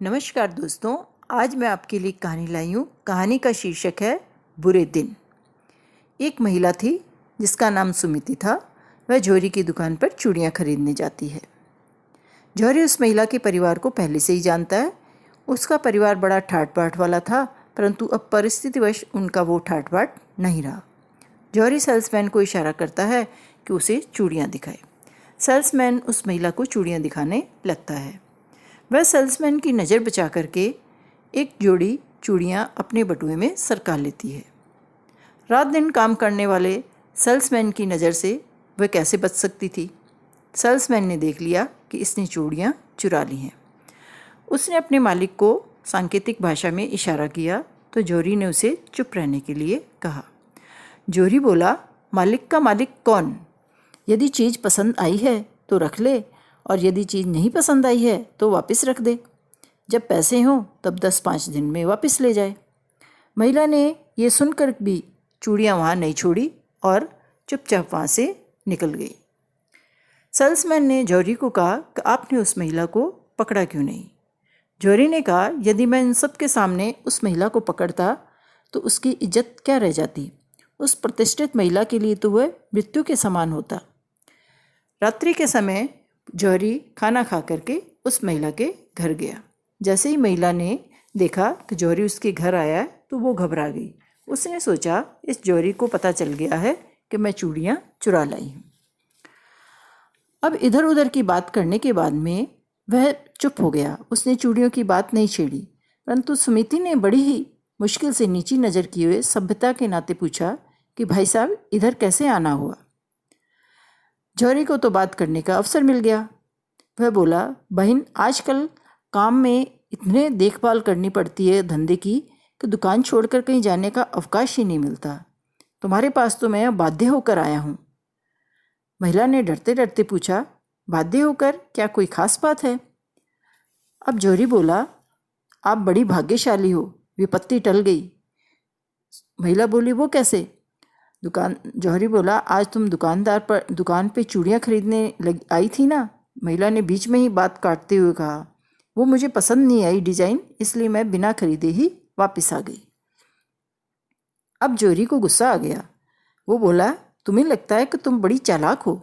नमस्कार दोस्तों, आज मैं आपके लिए कहानी लाई हूँ। कहानी का शीर्षक है बुरे दिन। एक महिला थी जिसका नाम सुमिति था। वह जौहरी की दुकान पर चूड़ियाँ खरीदने जाती है। जौहरी उस महिला के परिवार को पहले से ही जानता है। उसका परिवार बड़ा ठाट बाट वाला था, परंतु अब परिस्थितिवश उनका वो ठाट बाट नहीं रहा। जौहरी सेल्समैन को इशारा करता है कि उसे चूड़ियाँ दिखाए। सेल्समैन उस महिला को चूड़ियाँ दिखाने लगता है। वह सेल्समैन की नज़र बचा करके एक जोड़ी चूड़ियाँ अपने बटुए में सरका लेती है। रात दिन काम करने वाले सेल्समैन की नज़र से वह कैसे बच सकती थी। सेल्समैन ने देख लिया कि इसने चूड़ियाँ चुरा ली हैं। उसने अपने मालिक को सांकेतिक भाषा में इशारा किया तो जौहरी ने उसे चुप रहने के लिए कहा। जौहरी बोला, मालिक का मालिक कौन? यदि चीज़ पसंद आई है तो रख ले, और यदि चीज़ नहीं पसंद आई है तो वापस रख दे। जब पैसे हों तब 10-5 दिन में वापस ले जाए। महिला ने ये सुनकर भी चूड़ियाँ वहाँ नहीं छोड़ी और चुपचाप वहाँ से निकल गई। सेल्समैन ने जौहरी को कहा कि आपने उस महिला को पकड़ा क्यों नहीं? जौहरी ने कहा, यदि मैं इन सब के सामने उस महिला को पकड़ता तो उसकी इज्जत क्या रह जाती। उस प्रतिष्ठित महिला के लिए तो वह मृत्यु के समान होता। रात्रि के समय जौहरी खाना खा करके उस महिला के घर गया। जैसे ही महिला ने देखा कि जौहरी उसके घर आया तो वो घबरा गई। उसने सोचा, इस जौहरी को पता चल गया है कि मैं चूड़ियाँ चुरा लाई हूँ। अब इधर उधर की बात करने के बाद में वह चुप हो गया। उसने चूड़ियों की बात नहीं छेड़ी, परंतु सुमिति ने बड़ी ही मुश्किल से नीची नज़र किए हुए सभ्यता के नाते पूछा कि भाई साहब, इधर कैसे आना हुआ? जौहरी को तो बात करने का अवसर मिल गया। वह बोला, बहन, आजकल काम में इतने देखभाल करनी पड़ती है धंधे की कि दुकान छोड़कर कहीं जाने का अवकाश ही नहीं मिलता। तुम्हारे पास तो मैं बाध्य होकर आया हूँ। महिला ने डरते डरते पूछा, बाध्य होकर? क्या कोई खास बात है? अब जौहरी बोला, आप बड़ी भाग्यशाली हो, विपत्ति टल गई। महिला बोली, वो कैसे? जौहरी बोला, आज तुम दुकान पे चूड़ियाँ खरीदने आई थी ना? महिला ने बीच में ही बात काटते हुए कहा, वो मुझे पसंद नहीं आई डिज़ाइन, इसलिए मैं बिना खरीदे ही वापस आ गई। अब जौहरी को गुस्सा आ गया। वो बोला, तुम्हें लगता है कि तुम बड़ी चालाक हो।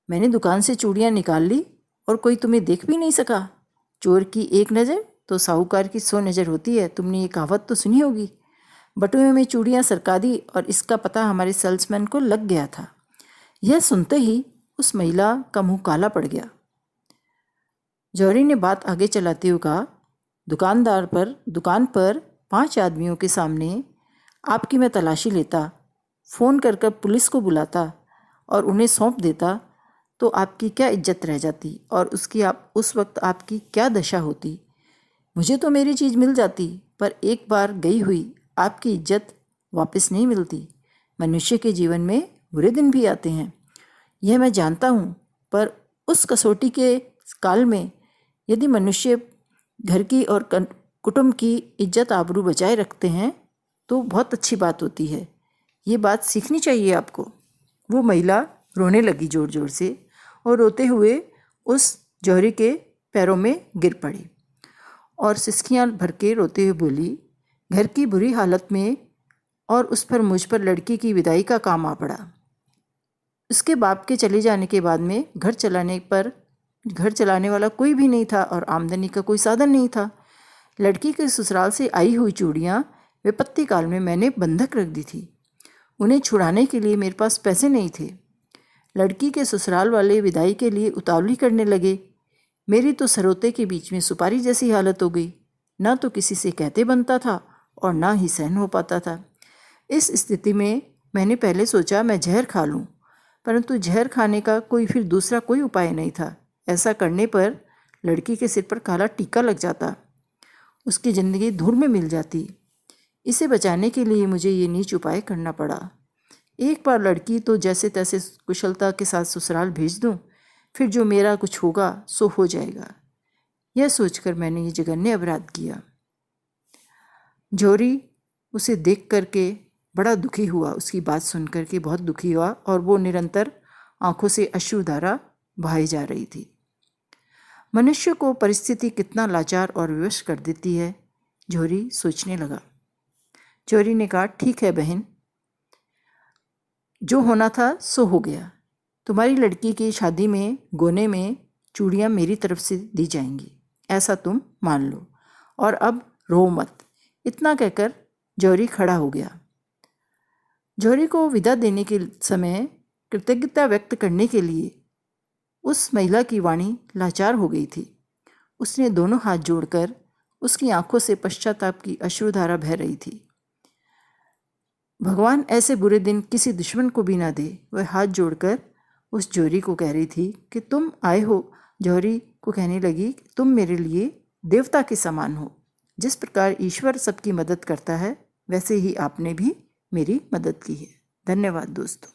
मैंने दुकान से चूड़ियाँ निकाल ली और कोई तुम्हें देख भी नहीं सका। चोर की एक नज़र तो साहूकार की 100 नज़र होती है। तुमने ये कहावत तो सुनी होगी। बटुए में चूड़ियाँ सरका दी और इसका पता हमारे सेल्समैन को लग गया था। यह सुनते ही उस महिला का मुंह काला पड़ गया। जौहरी ने बात आगे चलाते हुए कहा, दुकान पर 5 आदमियों के सामने आपकी मैं तलाशी लेता, फ़ोन कर पुलिस को बुलाता और उन्हें सौंप देता तो आपकी क्या इज्जत रह जाती और उस वक्त आपकी क्या दशा होती। मुझे तो मेरी चीज़ मिल जाती, पर एक बार गई हुई आपकी इज्जत वापस नहीं मिलती। मनुष्य के जीवन में बुरे दिन भी आते हैं, यह मैं जानता हूँ, पर उस कसौटी के काल में यदि मनुष्य घर की और कुटुंब की इज्जत आबरू बचाए रखते हैं तो बहुत अच्छी बात होती है। ये बात सीखनी चाहिए आपको। वो महिला रोने लगी ज़ोर ज़ोर से और रोते हुए उस जौहरी के पैरों में गिर पड़ी और सिसकियाँ भर के रोते हुए बोली, घर की बुरी हालत में और उस पर मुझ पर लड़की की विदाई का काम आ पड़ा। उसके बाप के चले जाने के बाद में घर चलाने वाला कोई भी नहीं था और आमदनी का कोई साधन नहीं था। लड़की के ससुराल से आई हुई चूड़ियाँ विपत्ति काल में मैंने बंधक रख दी थी। उन्हें छुड़ाने के लिए मेरे पास पैसे नहीं थे। लड़की के ससुराल वाले विदाई के लिए उतावली करने लगे। मेरी तो सरोते के बीच में सुपारी जैसी हालत हो गई। ना तो किसी से कहते बनता था और ना ही सहन हो पाता था। इस स्थिति में मैंने पहले सोचा मैं जहर खा लूँ, परंतु जहर खाने का फिर दूसरा कोई उपाय नहीं था। ऐसा करने पर लड़की के सिर पर काला टीका लग जाता, उसकी ज़िंदगी धूल में मिल जाती। इसे बचाने के लिए मुझे ये नीच उपाय करना पड़ा। एक बार लड़की तो जैसे तैसे कुशलता के साथ ससुराल भेज दूँ, फिर जो मेरा कुछ होगा सो हो जाएगा। यह सोचकर मैंने ये जघन्य अपराध किया। जौहरी उसे देख करके बड़ा दुखी हुआ, उसकी बात सुन करके बहुत दुखी हुआ और वो निरंतर आंखों से अश्रुधारा बहाई जा रही थी। मनुष्य को परिस्थिति कितना लाचार और विवश कर देती है। जौहरी सोचने लगा। जौहरी ने कहा, ठीक है बहन, जो होना था सो हो गया। तुम्हारी लड़की की शादी में गोने में चूड़ियाँ मेरी तरफ से दी जाएंगी, ऐसा तुम मान लो, और अब रो मत। इतना कहकर जौहरी खड़ा हो गया। जौहरी को विदा देने के समय कृतज्ञता व्यक्त करने के लिए उस महिला की वाणी लाचार हो गई थी। उसने दोनों हाथ जोड़कर, उसकी आंखों से पश्चाताप की अश्रुधारा बह रही थी। भगवान ऐसे बुरे दिन किसी दुश्मन को भी ना दे। वह हाथ जोड़कर उस जौहरी को कह रही थी कि तुम आए हो। जौहरी को कहने लगी कि तुम मेरे लिए देवता के समान हो। जिस प्रकार ईश्वर सबकी मदद करता है, वैसे ही आपने भी मेरी मदद की है। धन्यवाद दोस्तों।